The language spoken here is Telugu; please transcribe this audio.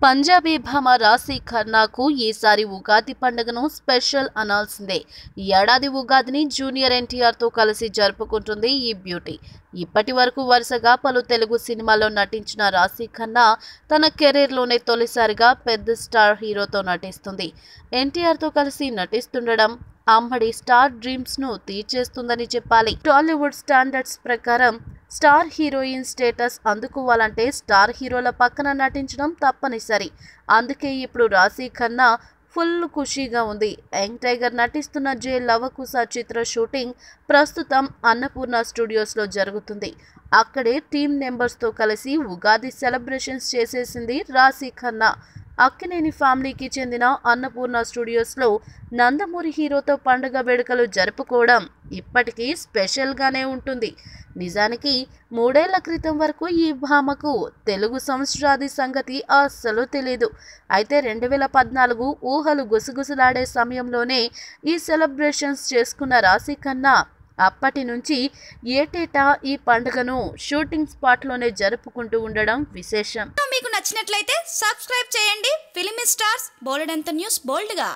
పంజాబీ భామ రాశి ఖన్నాకు ఈసారి ఉగాది పండుగను స్పెషల్ అనాల్సిందే. ఈ ఏడాది ఉగాదిని జూనియర్ ఎన్టీఆర్తో కలిసి జరుపుకుంటుంది ఈ బ్యూటీ. ఇప్పటి వరకు వరుసగా పలు తెలుగు సినిమాల్లో నటించిన రాశి ఖన్నా తన కెరీర్లోనే తొలిసారిగా పెద్ద స్టార్ హీరోతో నటిస్తుంది. ఎన్టీఆర్తో కలిసి నటిస్తుండడం అమ్మడి స్టార్ డ్రీమ్స్ ను తీర్చేస్తుందని చెప్పాలి. టాలీవుడ్ స్టాండర్డ్స్ ప్రకారం స్టార్ హీరోయిన్ స్టేటస్ అందుకోవాలంటే స్టార్ హీరోల పక్కన నటించడం తప్పనిసరి. అందుకే ఇప్పుడు రాశి ఖన్నా ఫుల్ ఖుషీగా ఉంది. యంగ్ టైగర్ నటిస్తున్న జే లవకుశ చిత్ర షూటింగ్ ప్రస్తుతం అన్నపూర్ణ స్టూడియోస్లో జరుగుతుంది. అక్కడే టీమ్ మెంబర్స్తో కలిసి ఉగాది సెలబ్రేషన్స్ చేసేసింది రాశి ఖన్నా. అక్కినేని ఫ్యామిలీకి చెందిన అన్నపూర్ణ స్టూడియోస్లో నందమూరి హీరోతో పండుగ వేడుకలు జరుపుకోవడం ఇప్పటికీ స్పెషల్గానే ఉంటుంది. నిజానికి 3 ఏళ్ల క్రితం వరకు ఈ భామకు తెలుగు సంవత్సరాది సంగతి అస్సలు తెలీదు. అయితే 2014 ఊహలు గుసగుసలాడే సమయంలోనే ఈ సెలబ్రేషన్స్ చేసుకున్న రాశి ఖన్నా అప్పటి నుంచి ఏటేటా ఈ పండుగను షూటింగ్ స్పాట్లోనే జరుపుకుంటూ ఉండడం విశేషం. మీకు నచ్చినట్లయితే సబ్స్క్రైబ్ చేయండి. ఫిలిమి స్టార్స్ బోలెడంత న్యూస్ బోల్డ్గా.